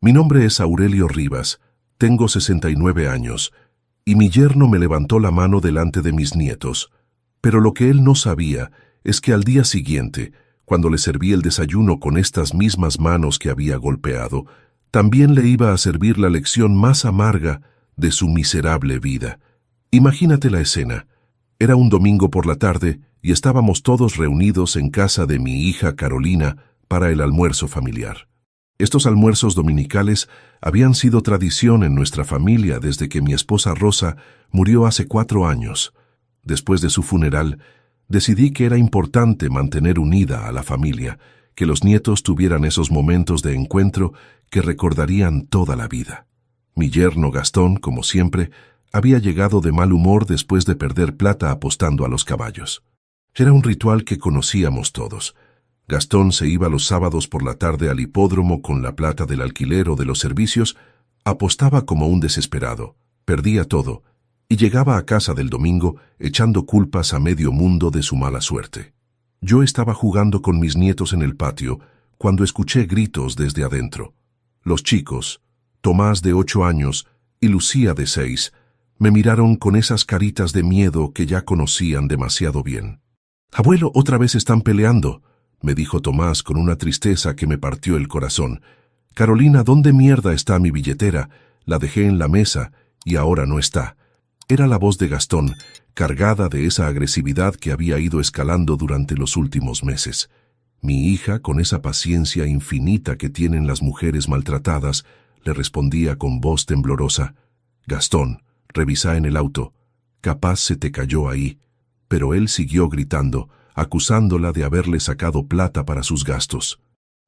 Mi nombre es Aurelio Rivas, tengo 69 años, y mi yerno me levantó la mano delante de mis nietos. Pero lo que él no sabía es que al día siguiente, cuando le serví el desayuno con estas mismas manos que había golpeado, también le iba a servir la lección más amarga de su miserable vida. Imagínate la escena. Era un domingo por la tarde y estábamos todos reunidos en casa de mi hija Carolina para el almuerzo familiar. Estos almuerzos dominicales habían sido tradición en nuestra familia desde que mi esposa Rosa murió hace 4 años. Después de su funeral, decidí que era importante mantener unida a la familia, que los nietos tuvieran esos momentos de encuentro que recordarían toda la vida. Mi yerno Gastón, como siempre, había llegado de mal humor después de perder plata apostando a los caballos. Era un ritual que conocíamos todos. Gastón se iba los sábados por la tarde al hipódromo con la plata del alquiler o de los servicios, apostaba como un desesperado, perdía todo, y llegaba a casa del domingo echando culpas a medio mundo de su mala suerte. Yo estaba jugando con mis nietos en el patio cuando escuché gritos desde adentro. Los chicos, Tomás de 8 años y Lucía de 6, me miraron con esas caritas de miedo que ya conocían demasiado bien. «Abuelo, otra vez están peleando», me dijo Tomás con una tristeza que me partió el corazón. «Carolina, ¿dónde mierda está mi billetera? La dejé en la mesa y ahora no está». Era la voz de Gastón, cargada de esa agresividad que había ido escalando durante los últimos meses. Mi hija, con esa paciencia infinita que tienen las mujeres maltratadas, le respondía con voz temblorosa: «Gastón, revisa en el auto. Capaz se te cayó ahí». Pero él siguió gritando, acusándola de haberle sacado plata para sus gastos.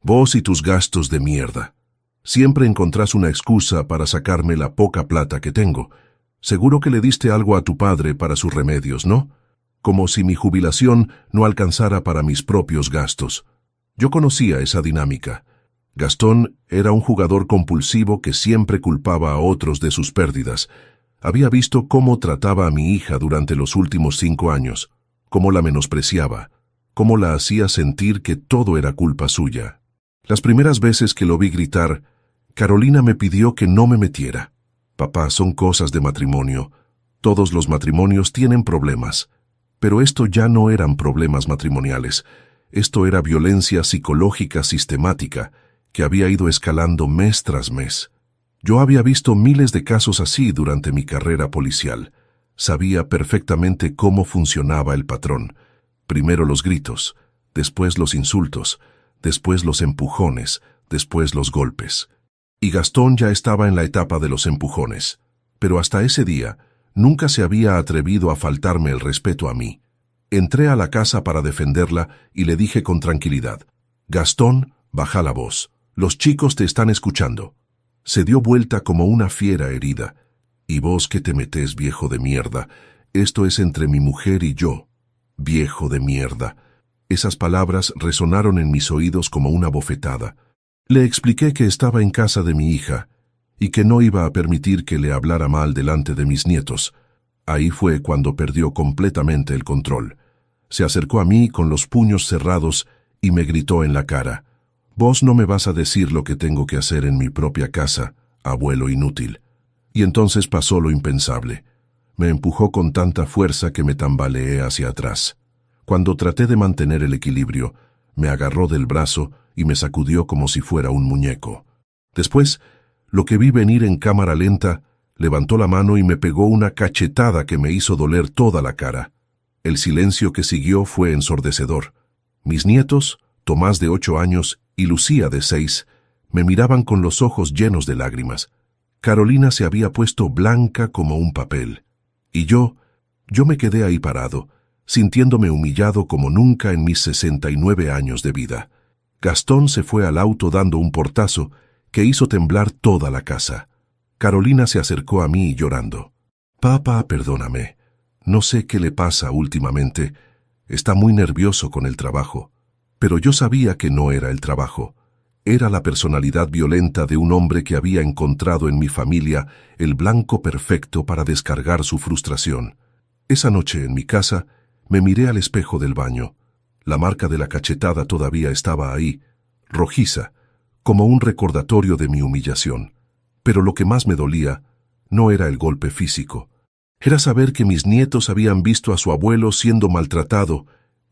«Vos y tus gastos de mierda. Siempre encontrás una excusa para sacarme la poca plata que tengo. Seguro que le diste algo a tu padre para sus remedios, ¿no? Como si mi jubilación no alcanzara para mis propios gastos». Yo conocía esa dinámica. Gastón era un jugador compulsivo que siempre culpaba a otros de sus pérdidas. Había visto cómo trataba a mi hija durante los últimos 5 años, cómo la menospreciaba, cómo la hacía sentir que todo era culpa suya. Las primeras veces que lo vi gritar, Carolina me pidió que no me metiera. «Papá, son cosas de matrimonio. Todos los matrimonios tienen problemas». Pero esto ya no eran problemas matrimoniales. Esto era violencia psicológica sistemática que había ido escalando mes tras mes. Yo había visto miles de casos así durante mi carrera policial. Sabía perfectamente cómo funcionaba el patrón. Primero los gritos, después los insultos, después los empujones, después los golpes. Y Gastón ya estaba en la etapa de los empujones. Pero hasta ese día, nunca se había atrevido a faltarme el respeto a mí. Entré a la casa para defenderla y le dije con tranquilidad: «Gastón, baja la voz. Los chicos te están escuchando». Se dio vuelta como una fiera herida. «¿Y vos qué te metés, viejo de mierda? Esto es entre mi mujer y yo». «Viejo de mierda». Esas palabras resonaron en mis oídos como una bofetada. Le expliqué que estaba en casa de mi hija y que no iba a permitir que le hablara mal delante de mis nietos. Ahí fue cuando perdió completamente el control. Se acercó a mí con los puños cerrados y me gritó en la cara: «Vos no me vas a decir lo que tengo que hacer en mi propia casa, abuelo inútil». Y entonces pasó lo impensable. Me empujó con tanta fuerza que me tambaleé hacia atrás. Cuando traté de mantener el equilibrio, me agarró del brazo y me sacudió como si fuera un muñeco. Después, lo que vi venir en cámara lenta, levantó la mano y me pegó una cachetada que me hizo doler toda la cara. El silencio que siguió fue ensordecedor. Mis nietos, Tomás de 8 años y Lucía de 6, me miraban con los ojos llenos de lágrimas. Carolina se había puesto blanca como un papel. Y yo me quedé ahí parado, sintiéndome humillado como nunca en mis 69 años de vida. Gastón se fue al auto dando un portazo que hizo temblar toda la casa. Carolina se acercó a mí llorando. «Papá, perdóname. No sé qué le pasa últimamente. Está muy nervioso con el trabajo». Pero yo sabía que no era el trabajo. Era la personalidad violenta de un hombre que había encontrado en mi familia el blanco perfecto para descargar su frustración. Esa noche en mi casa me miré al espejo del baño. La marca de la cachetada todavía estaba ahí, rojiza, como un recordatorio de mi humillación. Pero lo que más me dolía no era el golpe físico. Era saber que mis nietos habían visto a su abuelo siendo maltratado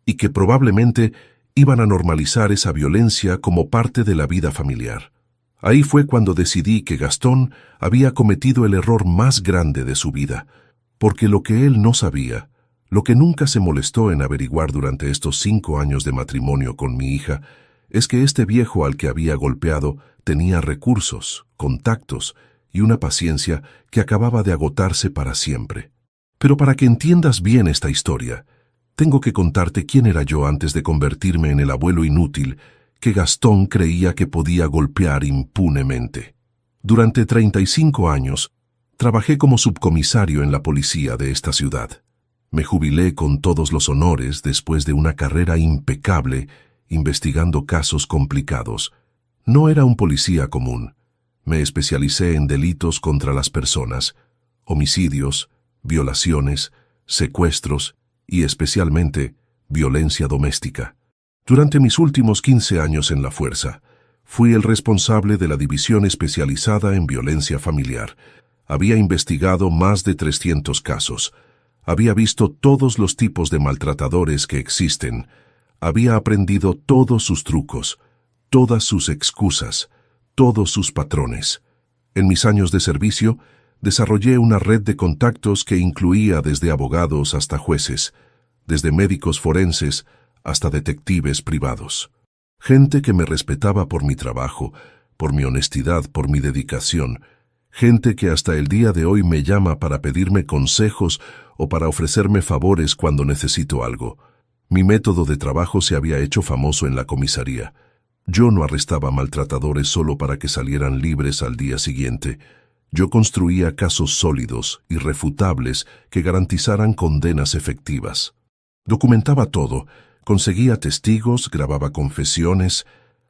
y que probablemente iban a normalizar esa violencia como parte de la vida familiar. Ahí fue cuando decidí que Gastón había cometido el error más grande de su vida, porque lo que él no sabía, lo que nunca se molestó en averiguar durante estos 5 años de matrimonio con mi hija, es que este viejo al que había golpeado tenía recursos, contactos y una paciencia que acababa de agotarse para siempre. Pero para que entiendas bien esta historia, tengo que contarte quién era yo antes de convertirme en el abuelo inútil que Gastón creía que podía golpear impunemente. Durante 35 años, trabajé como subcomisario en la policía de esta ciudad. Me jubilé con todos los honores después de una carrera impecable investigando casos complicados. No era un policía común. Me especialicé en delitos contra las personas, homicidios, violaciones, secuestros y especialmente violencia doméstica. Durante mis últimos 15 años en la fuerza, fui el responsable de la división especializada en violencia familiar. Había investigado más de 300 casos. Había visto todos los tipos de maltratadores que existen. Había aprendido todos sus trucos, todas sus excusas, todos sus patrones. En mis años de servicio, desarrollé una red de contactos que incluía desde abogados hasta jueces, desde médicos forenses hasta detectives privados. Gente que me respetaba por mi trabajo, por mi honestidad, por mi dedicación. Gente que hasta el día de hoy me llama para pedirme consejos o para ofrecerme favores cuando necesito algo. Mi método de trabajo se había hecho famoso en la comisaría. Yo no arrestaba maltratadores solo para que salieran libres al día siguiente. Yo construía casos sólidos, irrefutables, que garantizaran condenas efectivas. Documentaba todo, conseguía testigos, grababa confesiones,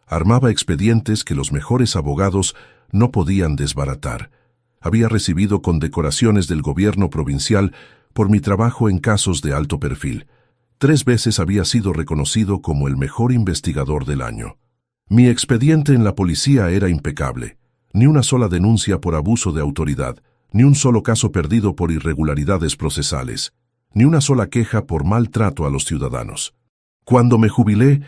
armaba expedientes que los mejores abogados no podían desbaratar. Había recibido condecoraciones del gobierno provincial por mi trabajo en casos de alto perfil. 3 veces había sido reconocido como el mejor investigador del año. Mi expediente en la policía era impecable. Ni una sola denuncia por abuso de autoridad, ni un solo caso perdido por irregularidades procesales, ni una sola queja por maltrato a los ciudadanos. Cuando me jubilé,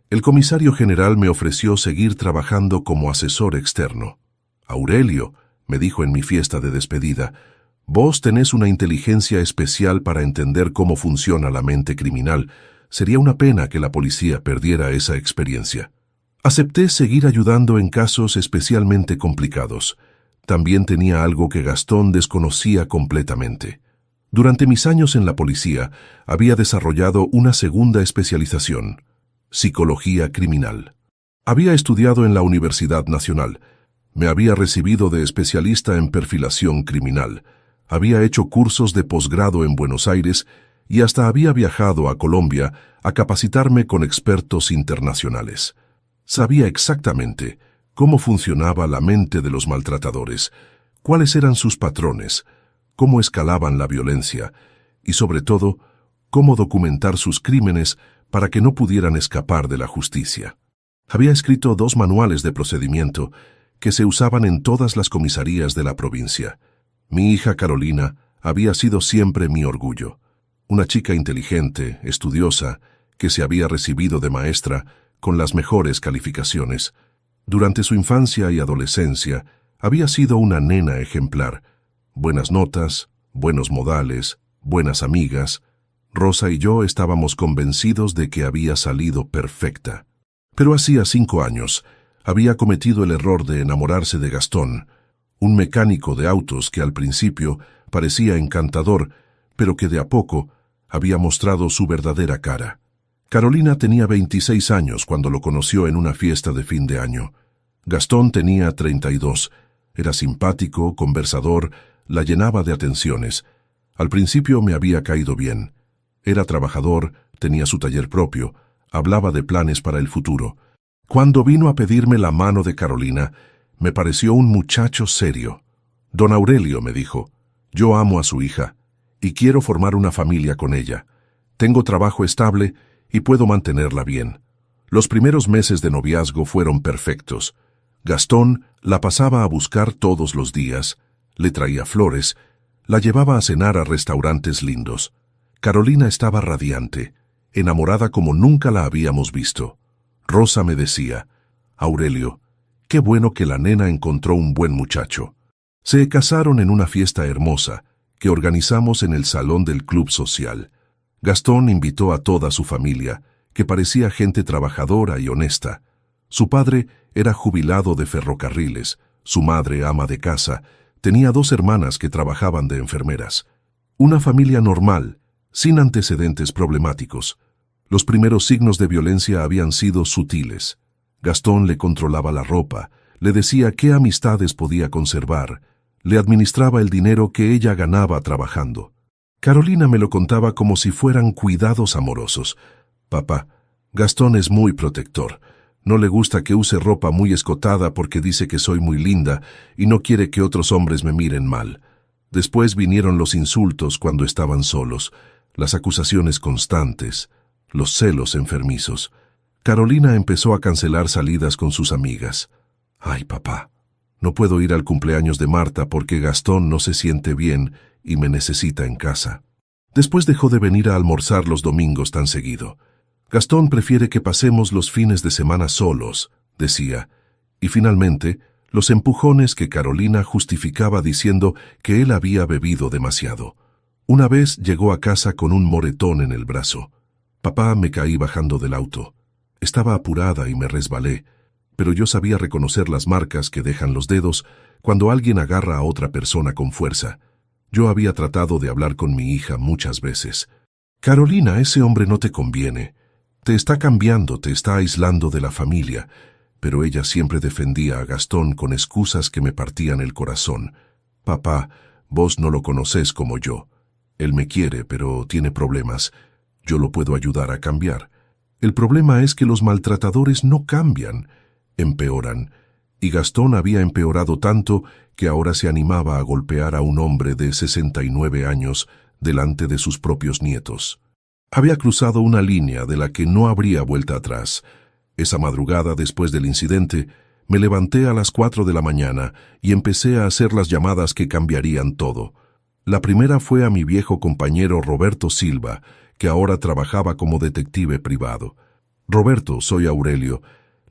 el comisario general me ofreció seguir trabajando como asesor externo. Aurelio, me dijo en mi fiesta de despedida, vos tenés una inteligencia especial para entender cómo funciona la mente criminal. Sería una pena que la policía perdiera esa experiencia. Acepté seguir ayudando en casos especialmente complicados. También tenía algo que Gastón desconocía completamente. Durante mis años en la policía, había desarrollado una segunda especialización, psicología criminal. Había estudiado en la Universidad Nacional. Me había recibido de especialista en perfilación criminal. Había hecho cursos de posgrado en Buenos Aires y hasta había viajado a Colombia a capacitarme con expertos internacionales. Sabía exactamente cómo funcionaba la mente de los maltratadores, cuáles eran sus patrones, cómo escalaban la violencia y, sobre todo, cómo documentar sus crímenes para que no pudieran escapar de la justicia. Había escrito 2 manuales de procedimiento que se usaban en todas las comisarías de la provincia. Mi hija Carolina había sido siempre mi orgullo. Una chica inteligente, estudiosa, que se había recibido de maestra con las mejores calificaciones. Durante su infancia y adolescencia, había sido una nena ejemplar. Buenas notas, buenos modales, buenas amigas. Rosa y yo estábamos convencidos de que había salido perfecta. Pero hacía 5 años, había cometido el error de enamorarse de Gastón, un mecánico de autos que al principio parecía encantador, pero que de a poco había mostrado su verdadera cara. Carolina tenía 26 años cuando lo conoció en una fiesta de fin de año. Gastón tenía 32. Era simpático, conversador, la llenaba de atenciones. Al principio me había caído bien. Era trabajador, tenía su taller propio, hablaba de planes para el futuro. Cuando vino a pedirme la mano de Carolina, me pareció un muchacho serio. Don Aurelio, me dijo, yo amo a su hija y quiero formar una familia con ella. Tengo trabajo estable y puedo mantenerla bien. Los primeros meses de noviazgo fueron perfectos. Gastón la pasaba a buscar todos los días, le traía flores, la llevaba a cenar a restaurantes lindos. Carolina estaba radiante, enamorada como nunca la habíamos visto. Rosa me decía: «Aurelio, qué bueno que la nena encontró un buen muchacho». Se casaron en una fiesta hermosa que organizamos en el salón del club social. Gastón invitó a toda su familia, que parecía gente trabajadora y honesta. Su padre era jubilado de ferrocarriles, su madre ama de casa, tenía 2 hermanas que trabajaban de enfermeras. Una familia normal, sin antecedentes problemáticos. Los primeros signos de violencia habían sido sutiles. Gastón le controlaba la ropa, le decía qué amistades podía conservar, le administraba el dinero que ella ganaba trabajando. Carolina me lo contaba como si fueran cuidados amorosos. «Papá, Gastón es muy protector. No le gusta que use ropa muy escotada porque dice que soy muy linda y no quiere que otros hombres me miren mal». Después vinieron los insultos cuando estaban solos, las acusaciones constantes, los celos enfermizos. Carolina empezó a cancelar salidas con sus amigas. «Ay, papá, no puedo ir al cumpleaños de Marta porque Gastón no se siente bien y me necesita en casa». Después dejó de venir a almorzar los domingos tan seguido. «Gastón prefiere que pasemos los fines de semana solos», decía, y finalmente los empujones que Carolina justificaba diciendo que él había bebido demasiado. Una vez llegó a casa con un moretón en el brazo. «Papá, me caí bajando del auto. Estaba apurada y me resbalé, pero yo sabía reconocer las marcas que dejan los dedos cuando alguien agarra a otra persona con fuerza. Yo había tratado de hablar con mi hija muchas veces. Carolina, ese hombre no te conviene. Te está cambiando, te está aislando de la familia». Pero ella siempre defendía a Gastón con excusas que me partían el corazón. «Papá, vos no lo conocés como yo. Él me quiere, pero tiene problemas. Yo lo puedo ayudar a cambiar. El problema es que los maltratadores no cambian, empeoran». Y Gastón había empeorado tanto que ahora se animaba a golpear a un hombre de 69 años delante de sus propios nietos. Había cruzado una línea de la que no habría vuelta atrás. Esa madrugada, después del incidente, me levanté a las 4 de la mañana y empecé a hacer las llamadas que cambiarían todo. La primera fue a mi viejo compañero Roberto Silva, que ahora trabajaba como detective privado. «Roberto, soy Aurelio.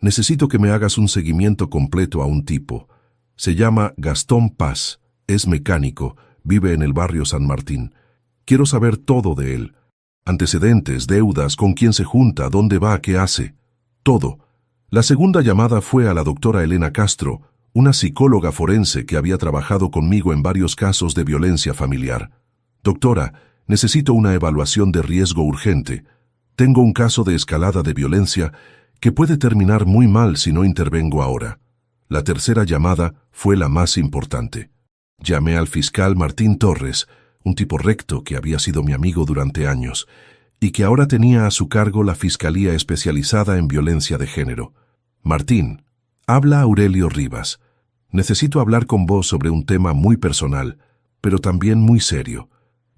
Necesito que me hagas un seguimiento completo a un tipo. Se llama Gastón Paz, es mecánico, vive en el barrio San Martín. Quiero saber todo de él. Antecedentes, deudas, con quién se junta, dónde va, qué hace. Todo». La segunda llamada fue a la doctora Elena Castro, una psicóloga forense que había trabajado conmigo en varios casos de violencia familiar. «Doctora, necesito una evaluación de riesgo urgente. Tengo un caso de escalada de violencia que puede terminar muy mal si no intervengo ahora». La tercera llamada fue la más importante. Llamé al fiscal Martín Torres, un tipo recto que había sido mi amigo durante años, y que ahora tenía a su cargo la Fiscalía Especializada en Violencia de Género. «Martín, habla Aurelio Rivas. Necesito hablar con vos sobre un tema muy personal, pero también muy serio.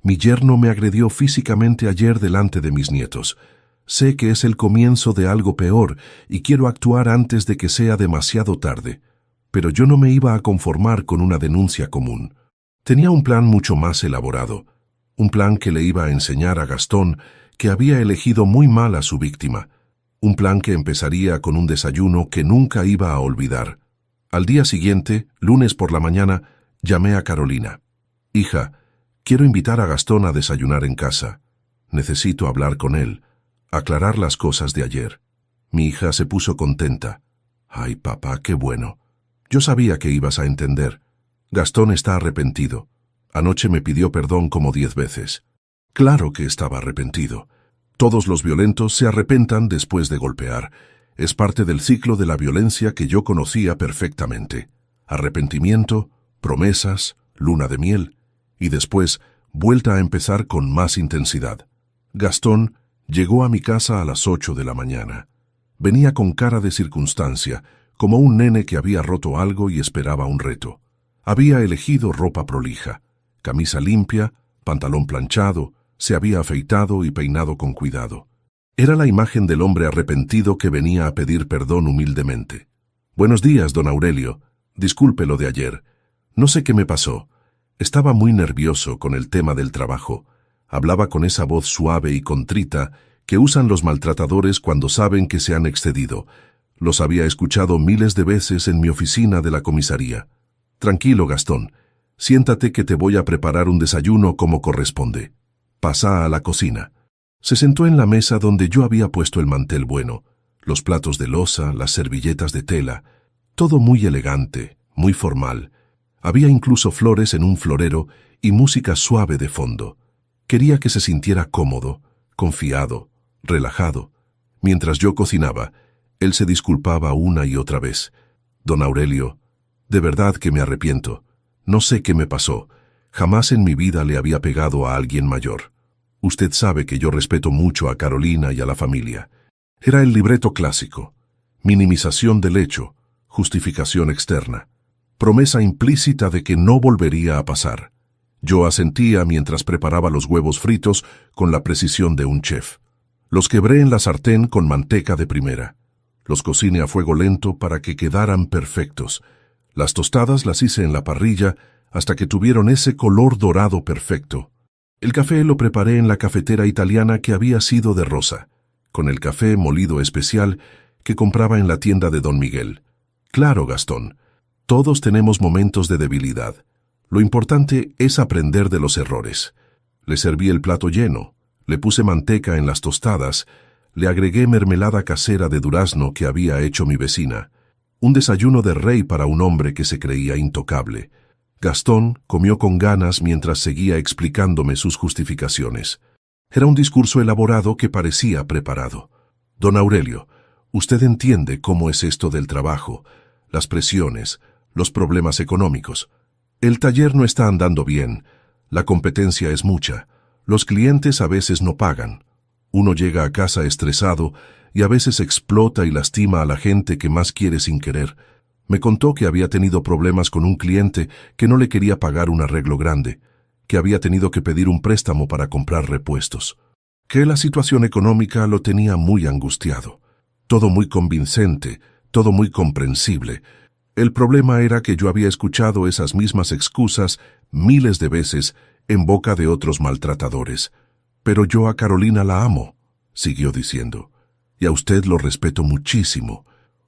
Mi yerno me agredió físicamente ayer delante de mis nietos. Sé que es el comienzo de algo peor y quiero actuar antes de que sea demasiado tarde. Pero yo no me iba a conformar con una denuncia común. Tenía un plan mucho más elaborado, un plan que le iba a enseñar a Gastón que había elegido muy mal a su víctima, un plan que empezaría con un desayuno que nunca iba a olvidar. Al día siguiente, lunes por la mañana, llamé a Carolina. «Hija, quiero invitar a Gastón a desayunar en casa. Necesito hablar con él, aclarar las cosas de ayer». Mi hija se puso contenta. «Ay, papá, qué bueno. Yo sabía que ibas a entender. Gastón está arrepentido. Anoche me pidió perdón como 10 veces. Claro que estaba arrepentido. Todos los violentos se arrepentan después de golpear. Es parte del ciclo de la violencia que yo conocía perfectamente. Arrepentimiento, promesas, luna de miel, y después vuelta a empezar con más intensidad». Gastón llegó a mi casa a las 8 de la mañana. Venía con cara de circunstancia, como un nene que había roto algo y esperaba un reto. Había elegido ropa prolija, camisa limpia, pantalón planchado, se había afeitado y peinado con cuidado. Era la imagen del hombre arrepentido que venía a pedir perdón humildemente. Buenos días, don Aurelio. Disculpe lo de ayer. No sé qué me pasó. Estaba muy nervioso con el tema del trabajo. Hablaba con esa voz suave y contrita que usan los maltratadores cuando saben que se han excedido. Los había escuchado miles de veces en mi oficina de la comisaría. Tranquilo, Gastón. Siéntate que te voy a preparar un desayuno como corresponde. Pasa a la cocina. Se sentó en la mesa donde yo había puesto el mantel bueno, los platos de loza, las servilletas de tela, todo muy elegante, muy formal. Había incluso flores en un florero y música suave de fondo. Quería que se sintiera cómodo, confiado, relajado. Mientras yo cocinaba, él se disculpaba una y otra vez. Don Aurelio, de verdad que me arrepiento. No sé qué me pasó. Jamás en mi vida le había pegado a alguien mayor. Usted sabe que yo respeto mucho a Carolina y a la familia. Era el libreto clásico. Minimización del hecho, justificación externa. Promesa implícita de que no volvería a pasar. Yo asentía mientras preparaba los huevos fritos con la precisión de un chef. Los quebré en la sartén con manteca de primera. Los cociné a fuego lento para que quedaran perfectos. Las tostadas las hice en la parrilla hasta que tuvieron ese color dorado perfecto. El café lo preparé en la cafetera italiana que había sido de rosa, con el café molido especial que compraba en la tienda de Don Miguel. Claro, Gastón, todos tenemos momentos de debilidad. Lo importante es aprender de los errores. Le serví el plato lleno, le puse manteca en las tostadas, le agregué mermelada casera de durazno que había hecho mi vecina. Un desayuno de rey para un hombre que se creía intocable. Gastón comió con ganas mientras seguía explicándome sus justificaciones. Era un discurso elaborado que parecía preparado. Don Aurelio, usted entiende cómo es esto del trabajo, las presiones, los problemas económicos. El taller no está andando bien, la competencia es mucha, los clientes a veces no pagan. Uno llega a casa estresado y a veces explota y lastima a la gente que más quiere sin querer. Me contó que había tenido problemas con un cliente que no le quería pagar un arreglo grande, que había tenido que pedir un préstamo para comprar repuestos, que la situación económica lo tenía muy angustiado. Todo muy convincente, todo muy comprensible. El problema era que yo había escuchado esas mismas excusas miles de veces en boca de otros maltratadores. Pero yo a Carolina la amo, siguió diciendo, y a usted lo respeto muchísimo.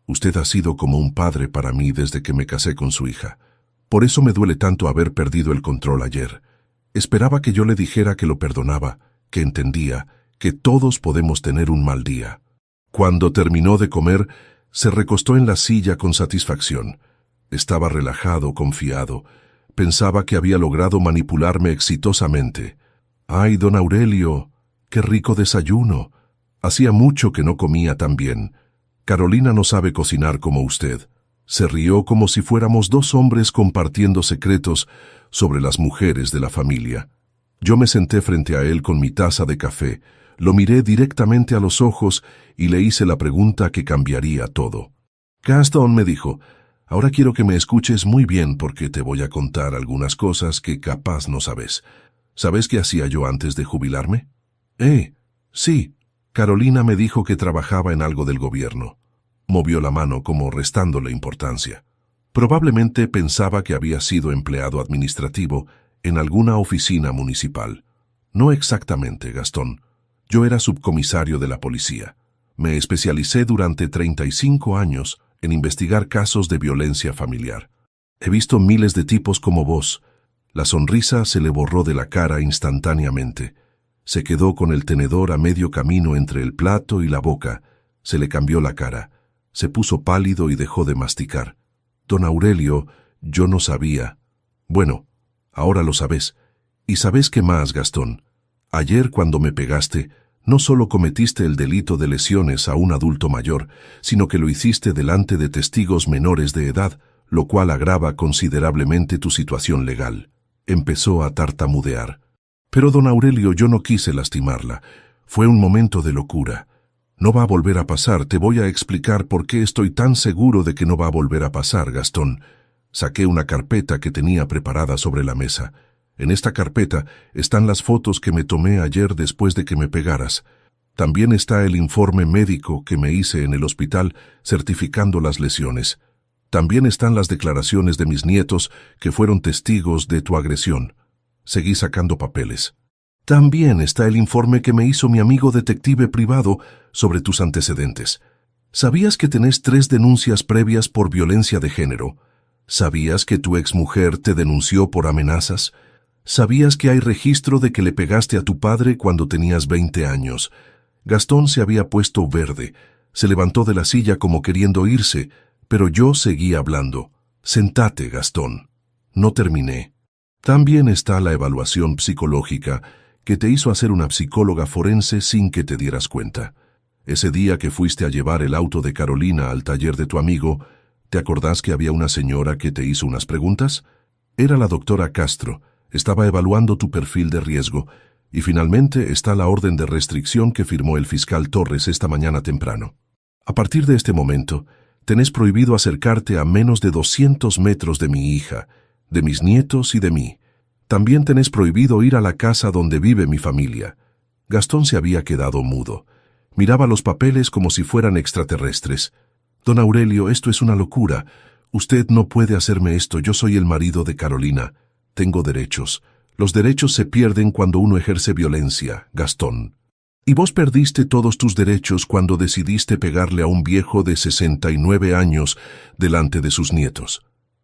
Usted ha sido como un padre para mí desde que me casé con su hija. Por eso me duele tanto haber perdido el control ayer. Esperaba que yo le dijera que lo perdonaba, que entendía, que todos podemos tener un mal día. Cuando terminó de comer, se recostó en la silla con satisfacción. Estaba relajado, confiado. Pensaba que había logrado manipularme exitosamente. ¡Ay, don Aurelio! ¡Qué rico desayuno! Hacía mucho que no comía tan bien. Carolina no sabe cocinar como usted. Se rió como si fuéramos dos hombres compartiendo secretos sobre las mujeres de la familia. Yo me senté frente a él con mi taza de café, lo miré directamente a los ojos y le hice la pregunta que cambiaría todo. Gastón, me dijo, ahora quiero que me escuches muy bien porque te voy a contar algunas cosas que capaz no sabes. ¿Sabes qué hacía yo antes de jubilarme? Sí. Carolina me dijo que trabajaba en algo del gobierno. Movió la mano como restándole importancia. Probablemente pensaba que había sido empleado administrativo en alguna oficina municipal. No exactamente, Gastón. Yo era subcomisario de la policía. Me especialicé durante 35 años en investigar casos de violencia familiar. He visto miles de tipos como vos. La sonrisa se le borró de la cara instantáneamente. Se quedó con el tenedor a medio camino entre el plato y la boca. Se le cambió la cara. Se puso pálido y dejó de masticar. Don Aurelio, yo no sabía. Bueno, ahora lo sabes. ¿Y sabes qué más, Gastón? Ayer cuando me pegaste, no solo cometiste el delito de lesiones a un adulto mayor, sino que lo hiciste delante de testigos menores de edad, lo cual agrava considerablemente tu situación legal. Empezó a tartamudear. Pero don Aurelio, yo no quise lastimarla. Fue un momento de locura. No va a volver a pasar. Te voy a explicar por qué estoy tan seguro de que no va a volver a pasar, Gastón. Saqué una carpeta que tenía preparada sobre la mesa. En esta carpeta están las fotos que me tomé ayer después de que me pegaras. También está el informe médico que me hice en el hospital certificando las lesiones. También están las declaraciones de mis nietos que fueron testigos de tu agresión. Seguí sacando papeles. También está el informe que me hizo mi amigo detective privado sobre tus antecedentes. ¿Sabías que tenés 3 denuncias previas por violencia de género? ¿Sabías que tu exmujer te denunció por amenazas? ¿Sabías que hay registro de que le pegaste a tu padre cuando tenías 20 años? Gastón se había puesto verde. Se levantó de la silla como queriendo irse, pero yo seguí hablando. Sentate, Gastón. No terminé. También está la evaluación psicológica que te hizo hacer una psicóloga forense sin que te dieras cuenta. Ese día que fuiste a llevar el auto de Carolina al taller de tu amigo, ¿te acordás que había una señora que te hizo unas preguntas? Era la doctora Castro. Estaba evaluando tu perfil de riesgo. Y finalmente está la orden de restricción que firmó el fiscal Torres esta mañana temprano. A partir de este momento, tenés prohibido acercarte a menos de 200 metros de mi hija, de mis nietos y de mí. También tenés prohibido ir a la casa donde vive mi familia. Gastón se había quedado mudo. Miraba los papeles como si fueran extraterrestres. Don Aurelio, esto es una locura. Usted no puede hacerme esto. Yo soy el marido de Carolina. Tengo derechos. Los derechos se pierden cuando uno ejerce violencia, Gastón. Y vos perdiste todos tus derechos cuando decidiste pegarle a un viejo de 69 años delante de sus nietos.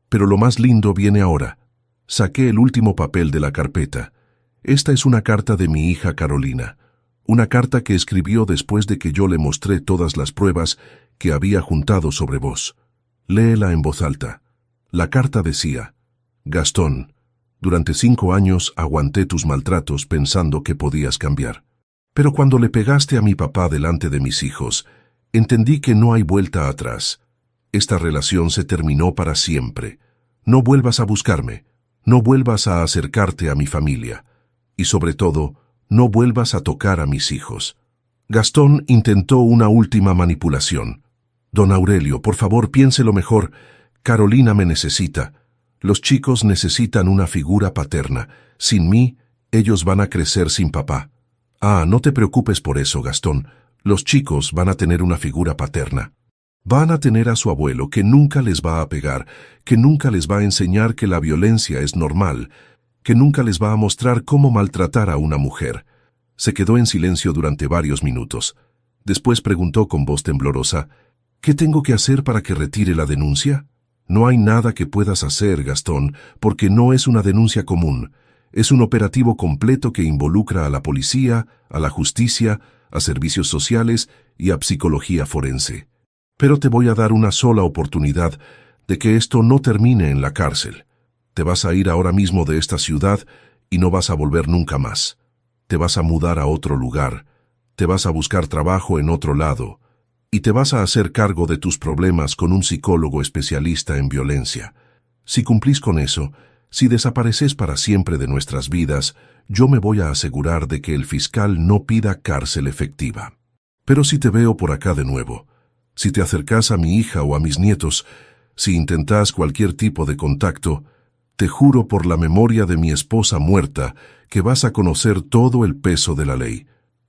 Pero lo más lindo viene ahora. Saqué el último papel de la carpeta. Esta es una carta de mi hija Carolina. Una carta que escribió después de que yo le mostré todas las pruebas que había juntado sobre vos. Léela en voz alta. La carta decía: Gastón, durante 5 años aguanté tus maltratos pensando que podías cambiar. Pero cuando le pegaste a mi papá delante de mis hijos, entendí que no hay vuelta atrás. Esta relación se terminó para siempre. No vuelvas a buscarme. No vuelvas a acercarte a mi familia. Y sobre todo, no vuelvas a tocar a mis hijos. Gastón intentó una última manipulación. Don Aurelio, por favor, piénselo mejor. Carolina me necesita. Los chicos necesitan una figura paterna. Sin mí, ellos van a crecer sin papá. Ah, no te preocupes por eso, Gastón. Los chicos van a tener una figura paterna. Van a tener a su abuelo que nunca les va a pegar, que nunca les va a enseñar que la violencia es normal, que nunca les va a mostrar cómo maltratar a una mujer. Se quedó en silencio durante varios minutos. Después preguntó con voz temblorosa: ¿qué tengo que hacer para que retire la denuncia? No hay nada que puedas hacer, Gastón, porque no es una denuncia común. Es un operativo completo que involucra a la policía, a la justicia, a servicios sociales y a psicología forense. Pero te voy a dar una sola oportunidad de que esto no termine en la cárcel. Te vas a ir ahora mismo de esta ciudad y no vas a volver nunca más. Te vas a mudar a otro lugar. Te vas a buscar trabajo en otro lado. Y te vas a hacer cargo de tus problemas con un psicólogo especialista en violencia. Si cumplís con eso, si desapareces para siempre de nuestras vidas, yo me voy a asegurar de que el fiscal no pida cárcel efectiva. Pero si te veo por acá de nuevo, si te acercás a mi hija o a mis nietos, si intentás cualquier tipo de contacto, te juro por la memoria de mi esposa muerta que vas a conocer todo el peso de la ley.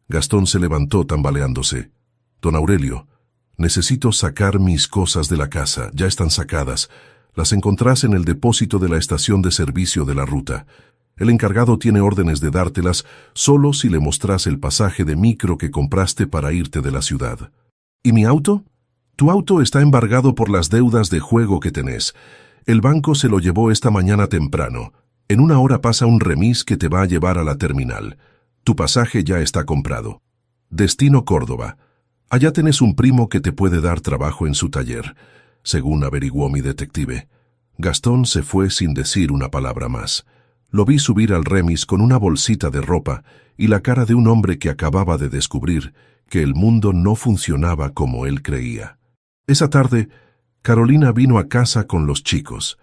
Gastón se levantó tambaleándose. Don Aurelio, necesito sacar mis cosas de la casa. Ya están sacadas. Las encontrás en el depósito de la estación de servicio de la ruta. El encargado tiene órdenes de dártelas solo si le mostrás el pasaje de micro que compraste para irte de la ciudad. ¿Y mi auto? Tu auto está embargado por las deudas de juego que tenés. El banco se lo llevó esta mañana temprano. En 1 hora pasa un remis que te va a llevar a la terminal. Tu pasaje ya está comprado. Destino Córdoba. Allá tenés un primo que te puede dar trabajo en su taller, según averiguó mi detective. Gastón se fue sin decir una palabra más. Lo vi subir al remis con una bolsita de ropa y la cara de un hombre que acababa de descubrir que el mundo no funcionaba como él creía. Esa tarde, Carolina vino a casa con los chicos.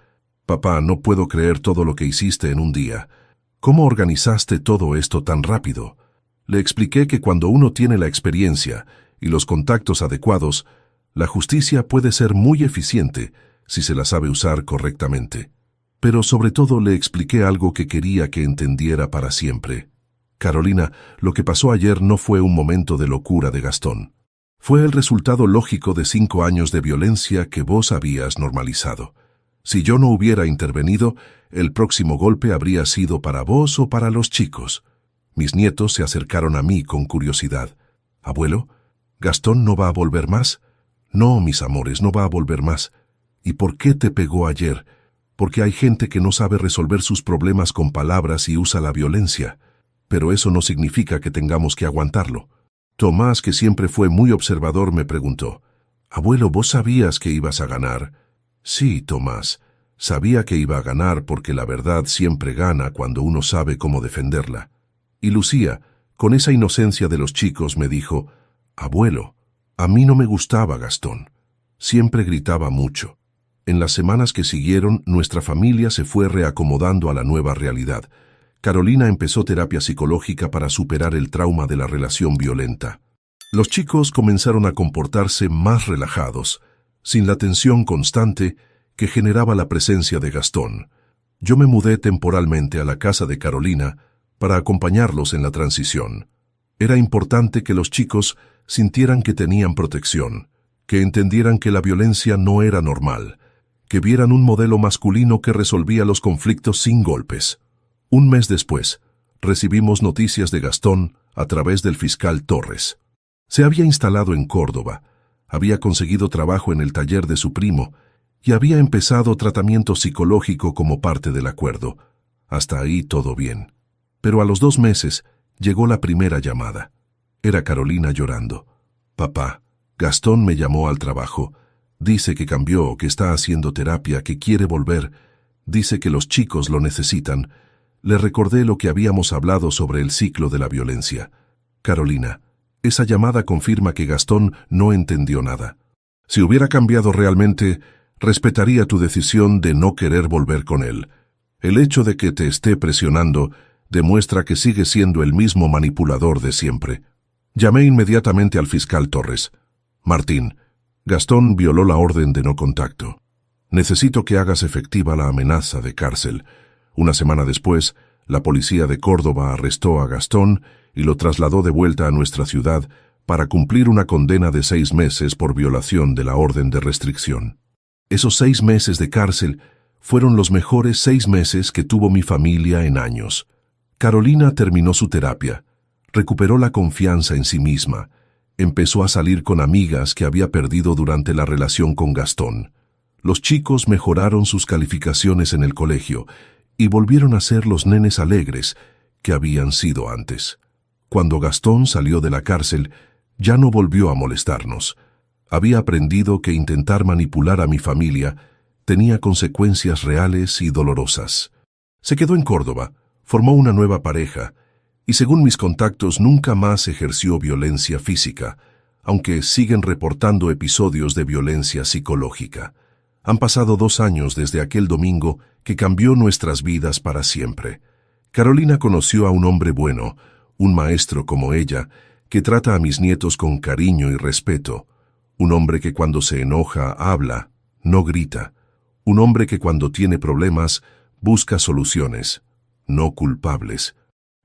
Papá, no puedo creer todo lo que hiciste en un día. ¿Cómo organizaste todo esto tan rápido? Le expliqué que cuando uno tiene la experiencia y los contactos adecuados, la justicia puede ser muy eficiente si se la sabe usar correctamente. Pero sobre todo le expliqué algo que quería que entendiera para siempre. Carolina, lo que pasó ayer no fue un momento de locura de Gastón. Fue el resultado lógico de 5 años de violencia que vos habías normalizado. Si yo no hubiera intervenido, el próximo golpe habría sido para vos o para los chicos. Mis nietos se acercaron a mí con curiosidad. «Abuelo, ¿Gastón no va a volver más?» «No, mis amores, no va a volver más». «¿Y por qué te pegó ayer?» «Porque hay gente que no sabe resolver sus problemas con palabras y usa la violencia. Pero eso no significa que tengamos que aguantarlo». Tomás, que siempre fue muy observador, me preguntó: «Abuelo, ¿vos sabías que ibas a ganar?» «Sí, Tomás, sabía que iba a ganar porque la verdad siempre gana cuando uno sabe cómo defenderla». Y Lucía, con esa inocencia de los chicos, me dijo: «Abuelo, a mí no me gustaba Gastón. Siempre gritaba mucho». En las semanas que siguieron, nuestra familia se fue reacomodando a la nueva realidad. Carolina empezó terapia psicológica para superar el trauma de la relación violenta. Los chicos comenzaron a comportarse más relajados, sin la tensión constante que generaba la presencia de Gastón. Yo me mudé temporalmente a la casa de Carolina para acompañarlos en la transición. Era importante que los chicos sintieran que tenían protección, que entendieran que la violencia no era normal, que vieran un modelo masculino que resolvía los conflictos sin golpes. Un mes después, recibimos noticias de Gastón a través del fiscal Torres. Se había instalado en Córdoba, había conseguido trabajo en el taller de su primo y había empezado tratamiento psicológico como parte del acuerdo. Hasta ahí todo bien. Pero a los 2 meses llegó la primera llamada. Era Carolina llorando. «Papá, Gastón me llamó al trabajo. Dice que cambió, que está haciendo terapia, que quiere volver. Dice que los chicos lo necesitan». Le recordé lo que habíamos hablado sobre el ciclo de la violencia. «Carolina, esa llamada confirma que Gastón no entendió nada. Si hubiera cambiado realmente, respetaría tu decisión de no querer volver con él. El hecho de que te esté presionando demuestra que sigue siendo el mismo manipulador de siempre». Llamé inmediatamente al fiscal Torres. «Martín, Gastón violó la orden de no contacto. Necesito que hagas efectiva la amenaza de cárcel». Una semana después, la policía de Córdoba arrestó a Gastón y lo trasladó de vuelta a nuestra ciudad para cumplir una condena de 6 meses por violación de la orden de restricción. Esos 6 meses de cárcel fueron los mejores 6 meses que tuvo mi familia en años. Carolina terminó su terapia, recuperó la confianza en sí misma, empezó a salir con amigas que había perdido durante la relación con Gastón. Los chicos mejoraron sus calificaciones en el colegio y volvieron a ser los nenes alegres que habían sido antes. Cuando Gastón salió de la cárcel, ya no volvió a molestarnos. Había aprendido que intentar manipular a mi familia tenía consecuencias reales y dolorosas. Se quedó en Córdoba, formó una nueva pareja, y según mis contactos nunca más ejerció violencia física, aunque siguen reportando episodios de violencia psicológica. Han pasado 2 años desde aquel domingo que cambió nuestras vidas para siempre. Carolina conoció a un hombre bueno, un maestro como ella, que trata a mis nietos con cariño y respeto. Un hombre que cuando se enoja habla, no grita. Un hombre que cuando tiene problemas busca soluciones, no culpables.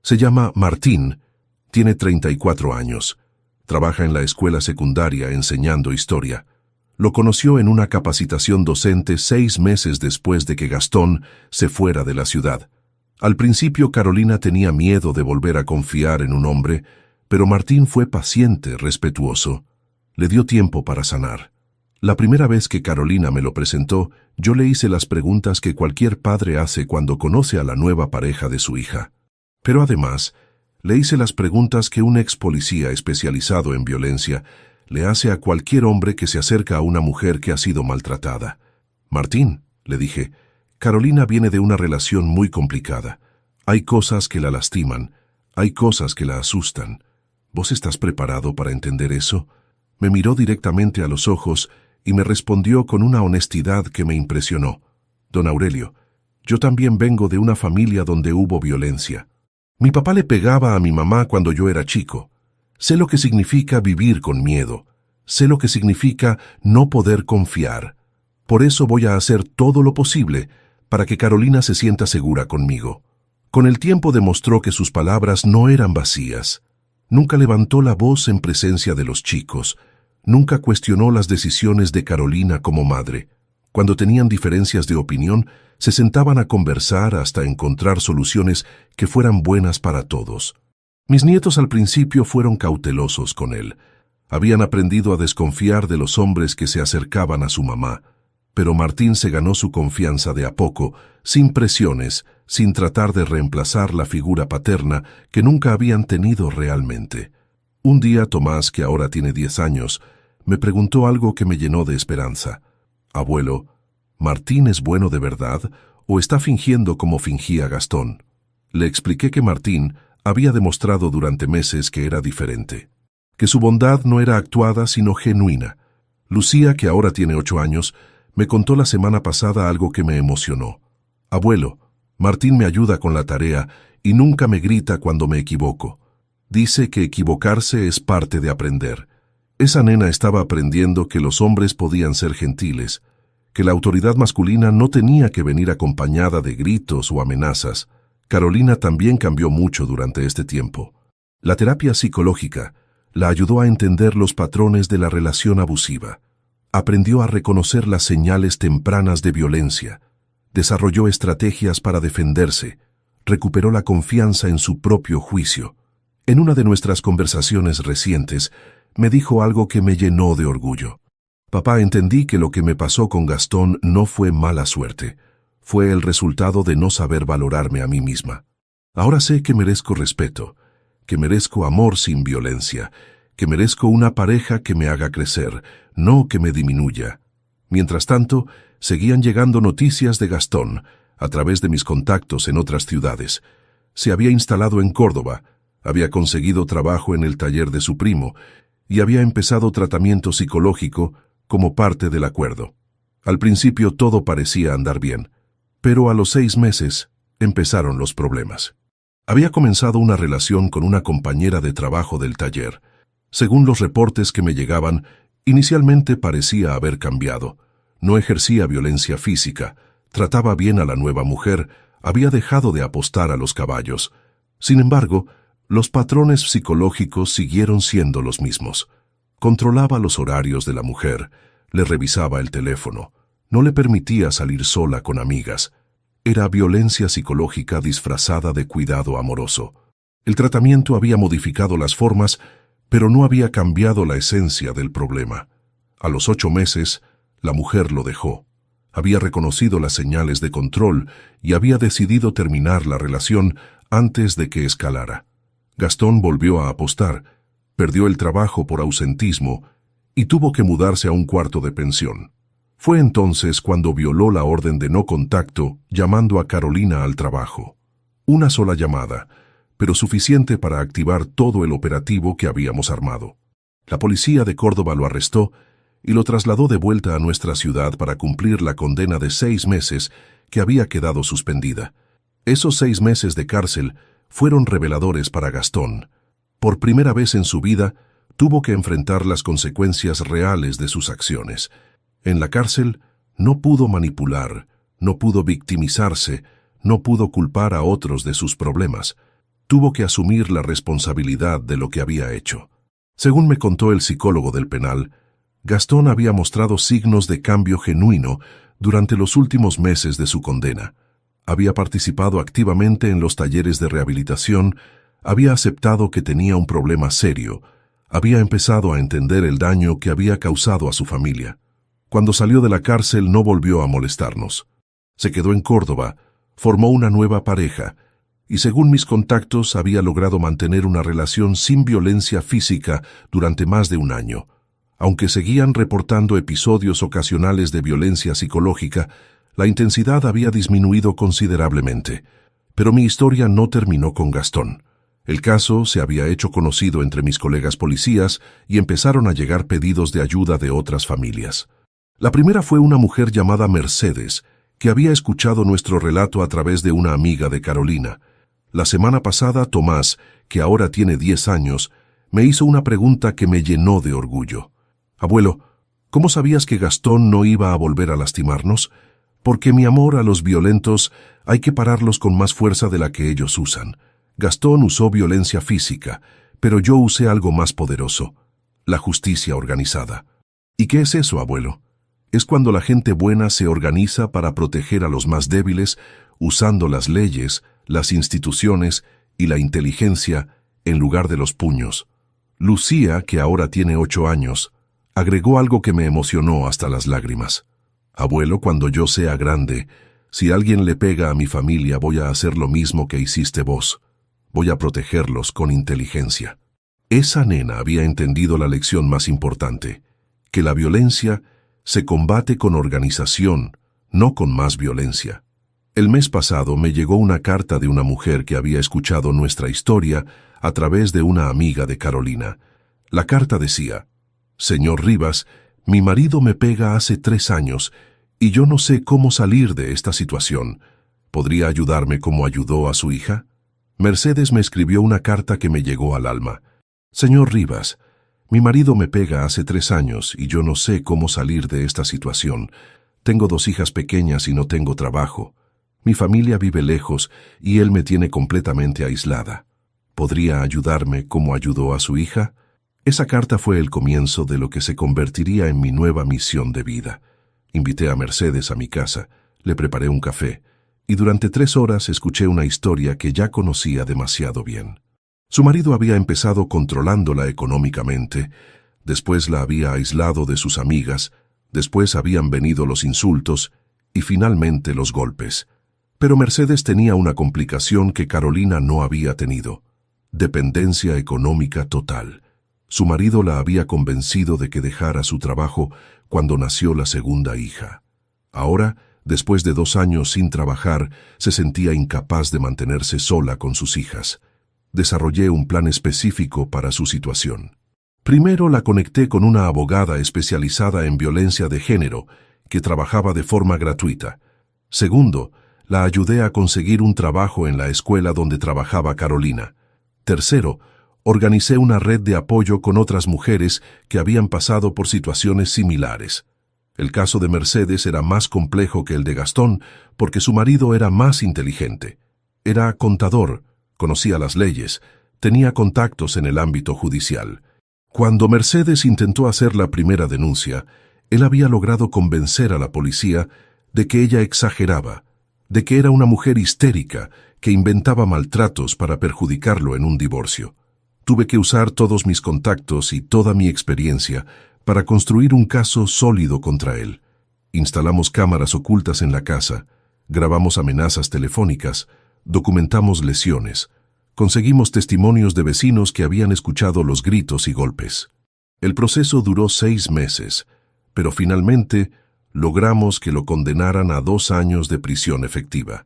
Se llama Martín, tiene 34 años. Trabaja en la escuela secundaria enseñando historia. Lo conoció en una capacitación docente 6 meses después de que Gastón se fuera de la ciudad. Al principio Carolina tenía miedo de volver a confiar en un hombre, pero Martín fue paciente, respetuoso. Le dio tiempo para sanar. La primera vez que Carolina me lo presentó, yo le hice las preguntas que cualquier padre hace cuando conoce a la nueva pareja de su hija. Pero además, le hice las preguntas que un ex policía especializado en violencia le hace a cualquier hombre que se acerca a una mujer que ha sido maltratada. «Martín», le dije, «Carolina viene de una relación muy complicada. Hay cosas que la lastiman, hay cosas que la asustan. ¿Vos estás preparado para entender eso?» Me miró directamente a los ojos y me respondió con una honestidad que me impresionó. «Don Aurelio, yo también vengo de una familia donde hubo violencia. Mi papá le pegaba a mi mamá cuando yo era chico. Sé lo que significa vivir con miedo. Sé lo que significa no poder confiar. Por eso voy a hacer todo lo posible para que Carolina se sienta segura conmigo». Con el tiempo demostró que sus palabras no eran vacías. Nunca levantó la voz en presencia de los chicos. Nunca cuestionó las decisiones de Carolina como madre. Cuando tenían diferencias de opinión, se sentaban a conversar hasta encontrar soluciones que fueran buenas para todos. Mis nietos al principio fueron cautelosos con él. Habían aprendido a desconfiar de los hombres que se acercaban a su mamá, pero Martín se ganó su confianza de a poco, sin presiones, sin tratar de reemplazar la figura paterna que nunca habían tenido realmente. Un día Tomás, que ahora tiene 10 años, me preguntó algo que me llenó de esperanza. «Abuelo, ¿Martín es bueno de verdad o está fingiendo como fingía Gastón?» Le expliqué que Martín había demostrado durante meses que era diferente, que su bondad no era actuada sino genuina. Lucía, que ahora tiene 8 años, me contó la semana pasada algo que me emocionó. «Abuelo, Martín me ayuda con la tarea y nunca me grita cuando me equivoco. Dice que equivocarse es parte de aprender». Esa nena estaba aprendiendo que los hombres podían ser gentiles, que la autoridad masculina no tenía que venir acompañada de gritos o amenazas. Carolina también cambió mucho durante este tiempo. La terapia psicológica la ayudó a entender los patrones de la relación abusiva. Aprendió a reconocer las señales tempranas de violencia, desarrolló estrategias para defenderse, recuperó la confianza en su propio juicio. En una de nuestras conversaciones recientes, me dijo algo que me llenó de orgullo. «Papá, entendí que lo que me pasó con Gastón no fue mala suerte. Fue el resultado de no saber valorarme a mí misma. Ahora sé que merezco respeto, que merezco amor sin violencia, que merezco una pareja que me haga crecer, no que me disminuya». Mientras tanto, seguían llegando noticias de Gastón a través de mis contactos en otras ciudades. Se había instalado en Córdoba, había conseguido trabajo en el taller de su primo y había empezado tratamiento psicológico como parte del acuerdo. Al principio todo parecía andar bien, pero a los 6 meses empezaron los problemas. Había comenzado una relación con una compañera de trabajo del taller. Según los reportes que me llegaban, inicialmente parecía haber cambiado. No ejercía violencia física, trataba bien a la nueva mujer, había dejado de apostar a los caballos. Sin embargo, los patrones psicológicos siguieron siendo los mismos. Controlaba los horarios de la mujer, le revisaba el teléfono, no le permitía salir sola con amigas. Era violencia psicológica disfrazada de cuidado amoroso. El tratamiento había modificado las formas, pero no había cambiado la esencia del problema. A los 8 meses, la mujer lo dejó. Había reconocido las señales de control y había decidido terminar la relación antes de que escalara. Gastón volvió a apostar, perdió el trabajo por ausentismo y tuvo que mudarse a un cuarto de pensión. Fue entonces cuando violó la orden de no contacto, llamando a Carolina al trabajo. Una sola llamada, pero suficiente para activar todo el operativo que habíamos armado. La policía de Córdoba lo arrestó y lo trasladó de vuelta a nuestra ciudad para cumplir la condena de 6 meses que había quedado suspendida. Esos 6 meses de cárcel fueron reveladores para Gastón. Por primera vez en su vida, tuvo que enfrentar las consecuencias reales de sus acciones. En la cárcel, no pudo manipular, no pudo victimizarse, no pudo culpar a otros de sus problemas. Tuvo que asumir la responsabilidad de lo que había hecho. Según me contó el psicólogo del penal, Gastón había mostrado signos de cambio genuino durante los últimos meses de su condena. Había participado activamente en los talleres de rehabilitación, había aceptado que tenía un problema serio, había empezado a entender el daño que había causado a su familia. Cuando salió de la cárcel no volvió a molestarnos. Se quedó en Córdoba, formó una nueva pareja, y según mis contactos había logrado mantener una relación sin violencia física durante más de 1 año. Aunque seguían reportando episodios ocasionales de violencia psicológica, la intensidad había disminuido considerablemente. Pero mi historia no terminó con Gastón. El caso se había hecho conocido entre mis colegas policías y empezaron a llegar pedidos de ayuda de otras familias. La primera fue una mujer llamada Mercedes, que había escuchado nuestro relato a través de una amiga de Carolina. La semana pasada, Tomás, que ahora tiene 10 años, me hizo una pregunta que me llenó de orgullo. «Abuelo, ¿cómo sabías que Gastón no iba a volver a lastimarnos? Porque mi amor a los violentos hay que pararlos con más fuerza de la que ellos usan. Gastón usó violencia física, pero yo usé algo más poderoso, la justicia organizada. ¿Y qué es eso, abuelo? Es cuando la gente buena se organiza para proteger a los más débiles, usando las leyes, las instituciones y la inteligencia en lugar de los puños. Lucía, que ahora tiene 8 años, agregó algo que me emocionó hasta las lágrimas. Abuelo, cuando yo sea grande, si alguien le pega a mi familia, voy a hacer lo mismo que hiciste vos. Voy a protegerlos con inteligencia. Esa nena había entendido la lección más importante, que la violencia se combate con organización, no con más violencia. El mes pasado me llegó una carta de una mujer que había escuchado nuestra historia a través de una amiga de Carolina. La carta decía: «Señor Rivas, mi marido me pega hace 3 años y yo no sé cómo salir de esta situación. ¿Podría ayudarme como ayudó a su hija?». Mercedes me escribió una carta que me llegó al alma. «Señor Rivas, mi marido me pega hace 3 años y yo no sé cómo salir de esta situación. Tengo 2 hijas pequeñas y no tengo trabajo. Mi familia vive lejos y él me tiene completamente aislada. ¿Podría ayudarme como ayudó a su hija?». Esa carta fue el comienzo de lo que se convertiría en mi nueva misión de vida. Invité a Mercedes a mi casa, le preparé un café, y durante 3 horas escuché una historia que ya conocía demasiado bien. Su marido había empezado controlándola económicamente, después la había aislado de sus amigas, después habían venido los insultos y finalmente los golpes. Pero Mercedes tenía una complicación que Carolina no había tenido: dependencia económica total. Su marido la había convencido de que dejara su trabajo cuando nació la segunda hija. Ahora, después de 2 años sin trabajar, se sentía incapaz de mantenerse sola con sus hijas. Desarrollé un plan específico para su situación. Primero la conecté con una abogada especializada en violencia de género, que trabajaba de forma gratuita. Segundo, la ayudé a conseguir un trabajo en la escuela donde trabajaba Carolina. Tercero, organicé una red de apoyo con otras mujeres que habían pasado por situaciones similares. El caso de Mercedes era más complejo que el de Gastón porque su marido era más inteligente. Era contador, conocía las leyes, tenía contactos en el ámbito judicial. Cuando Mercedes intentó hacer la primera denuncia, él había logrado convencer a la policía de que ella exageraba, de que era una mujer histérica que inventaba maltratos para perjudicarlo en un divorcio. Tuve que usar todos mis contactos y toda mi experiencia para construir un caso sólido contra él. Instalamos cámaras ocultas en la casa, grabamos amenazas telefónicas, documentamos lesiones, conseguimos testimonios de vecinos que habían escuchado los gritos y golpes. El proceso duró 6 meses, pero finalmente logramos que lo condenaran a 2 años de prisión efectiva.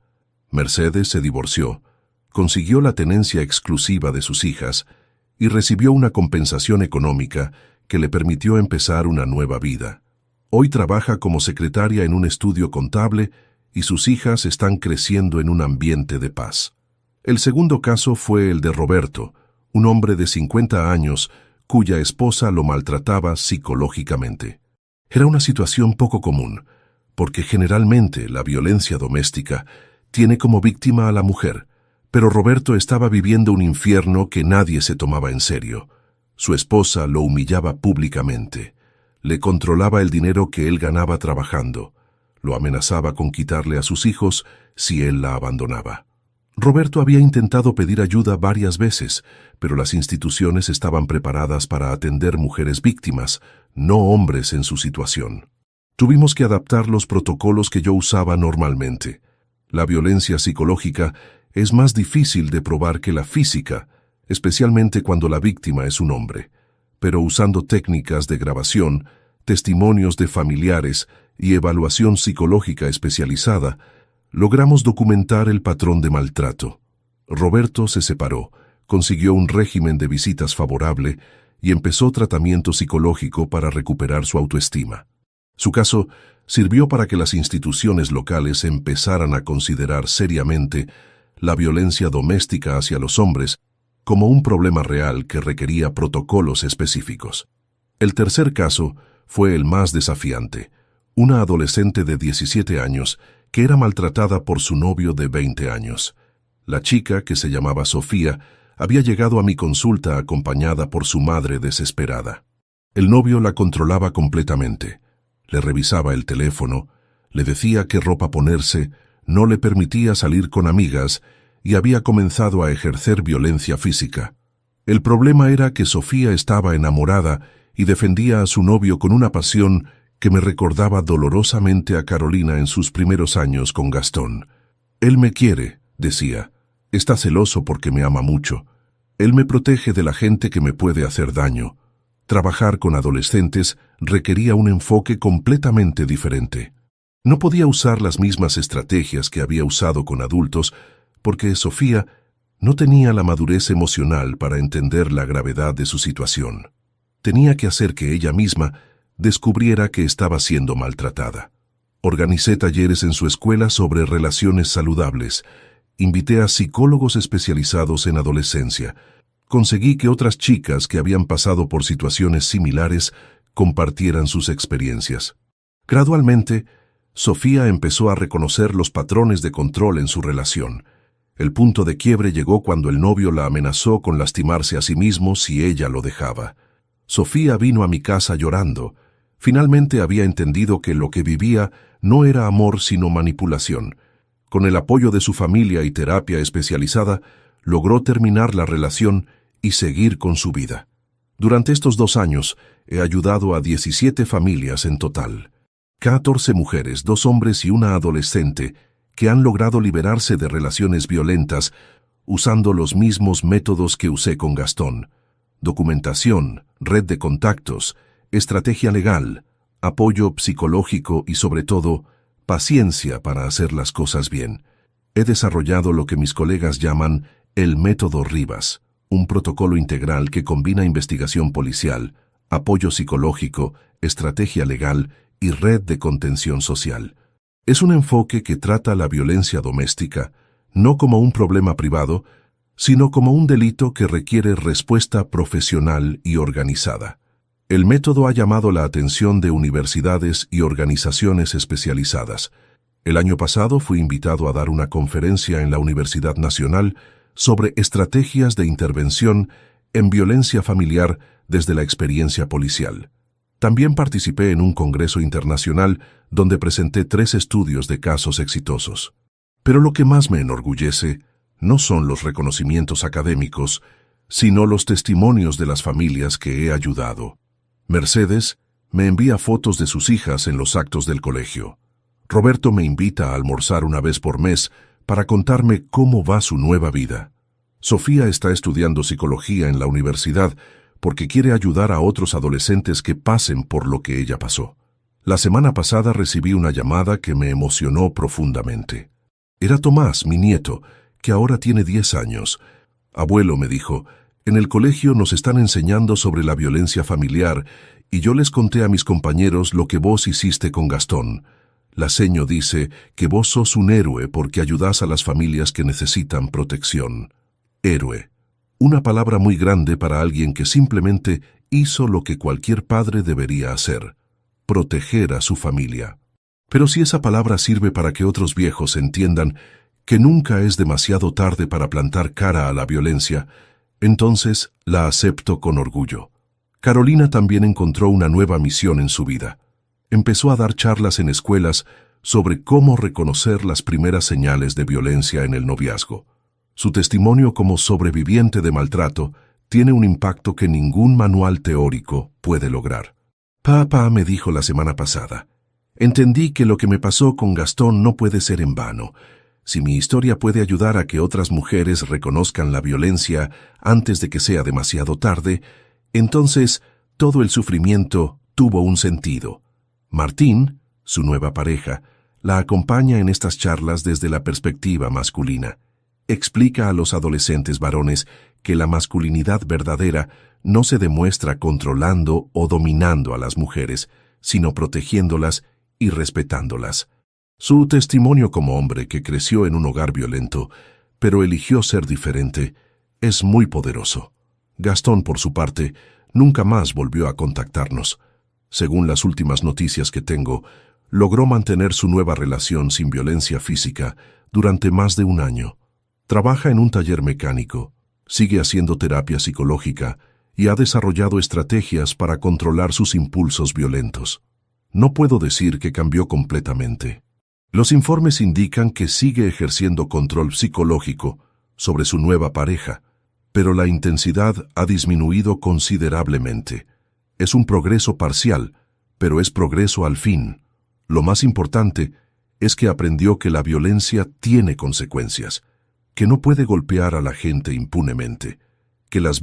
Mercedes se divorció, consiguió la tenencia exclusiva de sus hijas y recibió una compensación económica que le permitió empezar una nueva vida. Hoy trabaja como secretaria en un estudio contable y sus hijas están creciendo en un ambiente de paz. El segundo caso fue el de Roberto, un hombre de 50 años cuya esposa lo maltrataba psicológicamente. Era una situación poco común, porque generalmente la violencia doméstica tiene como víctima a la mujer, pero Roberto estaba viviendo un infierno que nadie se tomaba en serio. Su esposa lo humillaba públicamente, le controlaba el dinero que él ganaba trabajando, lo amenazaba con quitarle a sus hijos si él la abandonaba. Roberto había intentado pedir ayuda varias veces, pero las instituciones estaban preparadas para atender mujeres víctimas, no hombres en su situación. Tuvimos que adaptar los protocolos que yo usaba normalmente. La violencia psicológica es más difícil de probar que la física, especialmente cuando la víctima es un hombre, pero usando técnicas de grabación, testimonios de familiares y evaluación psicológica especializada, logramos documentar el patrón de maltrato. Roberto se separó, consiguió un régimen de visitas favorable y empezó tratamiento psicológico para recuperar su autoestima. Su caso sirvió para que las instituciones locales empezaran a considerar seriamente la violencia doméstica hacia los hombres como un problema real que requería protocolos específicos. El tercer caso fue el más desafiante: una adolescente de 17 años que era maltratada por su novio de 20 años. La chica, que se llamaba Sofía, había llegado a mi consulta acompañada por su madre desesperada. El novio la controlaba completamente. Le revisaba el teléfono, le decía qué ropa ponerse, no le permitía salir con amigas y había comenzado a ejercer violencia física. El problema era que Sofía estaba enamorada y defendía a su novio con una pasión que me recordaba dolorosamente a Carolina en sus primeros años con Gastón. Él me quiere, decía. Está celoso porque me ama mucho. Él me protege de la gente que me puede hacer daño. Trabajar con adolescentes requería un enfoque completamente diferente. No podía usar las mismas estrategias que había usado con adultos porque Sofía no tenía la madurez emocional para entender la gravedad de su situación. Tenía que hacer que ella misma descubriera que estaba siendo maltratada. Organicé talleres en su escuela sobre relaciones saludables. Invité a psicólogos especializados en adolescencia. Conseguí que otras chicas que habían pasado por situaciones similares compartieran sus experiencias. Gradualmente, Sofía empezó a reconocer los patrones de control en su relación. El punto de quiebre llegó cuando el novio la amenazó con lastimarse a sí mismo si ella lo dejaba. Sofía vino a mi casa llorando. Finalmente había entendido que lo que vivía no era amor sino manipulación. Con el apoyo de su familia y terapia especializada, logró terminar la relación y seguir con su vida. Durante estos 2 años, he ayudado a 17 familias en total. 14 mujeres, 2 hombres y una adolescente que han logrado liberarse de relaciones violentas usando los mismos métodos que usé con Gastón. Documentación, red de contactos, estrategia legal, apoyo psicológico y, sobre todo, paciencia para hacer las cosas bien. He desarrollado lo que mis colegas llaman el método Rivas, un protocolo integral que combina investigación policial, apoyo psicológico, estrategia legal y red de contención social. Es un enfoque que trata la violencia doméstica no como un problema privado, sino como un delito que requiere respuesta profesional y organizada. El método ha llamado la atención de universidades y organizaciones especializadas. El año pasado fui invitado a dar una conferencia en la Universidad Nacional sobre estrategias de intervención en violencia familiar desde la experiencia policial. También participé en un congreso internacional donde presenté 3 estudios de casos exitosos. Pero lo que más me enorgullece no son los reconocimientos académicos, sino los testimonios de las familias que he ayudado. Mercedes me envía fotos de sus hijas en los actos del colegio. Roberto me invita a almorzar una vez por mes para contarme cómo va su nueva vida. Sofía está estudiando psicología en la universidad porque quiere ayudar a otros adolescentes que pasen por lo que ella pasó. La semana pasada recibí una llamada que me emocionó profundamente. Era Tomás, mi nieto, que ahora tiene 10 años. Abuelo, me dijo, en el colegio nos están enseñando sobre la violencia familiar y yo les conté a mis compañeros lo que vos hiciste con Gastón. La seño dice que vos sos un héroe porque ayudás a las familias que necesitan protección. Héroe. Una palabra muy grande para alguien que simplemente hizo lo que cualquier padre debería hacer: proteger a su familia. Pero si esa palabra sirve para que otros viejos entiendan que nunca es demasiado tarde para plantar cara a la violencia, entonces la acepto con orgullo. Carolina también encontró una nueva misión en su vida. Empezó a dar charlas en escuelas sobre cómo reconocer las primeras señales de violencia en el noviazgo. Su testimonio como sobreviviente de maltrato tiene un impacto que ningún manual teórico puede lograr. Papá me dijo la semana pasada: entendí que lo que me pasó con Gastón no puede ser en vano. Si mi historia puede ayudar a que otras mujeres reconozcan la violencia antes de que sea demasiado tarde, entonces todo el sufrimiento tuvo un sentido. Martín, su nueva pareja, la acompaña en estas charlas desde la perspectiva masculina. Explica a los adolescentes varones que la masculinidad verdadera no se demuestra controlando o dominando a las mujeres, sino protegiéndolas y respetándolas. Su testimonio como hombre que creció en un hogar violento, pero eligió ser diferente, es muy poderoso. Gastón, por su parte, nunca más volvió a contactarnos. Según las últimas noticias que tengo, logró mantener su nueva relación sin violencia física durante más de 1 año. Trabaja en un taller mecánico, sigue haciendo terapia psicológica y ha desarrollado estrategias para controlar sus impulsos violentos. No puedo decir que cambió completamente. Los informes indican que sigue ejerciendo control psicológico sobre su nueva pareja, pero la intensidad ha disminuido considerablemente. Es un progreso parcial, pero es progreso al fin. Lo más importante es que aprendió que la violencia tiene consecuencias, que no puede golpear a la gente impunemente, que las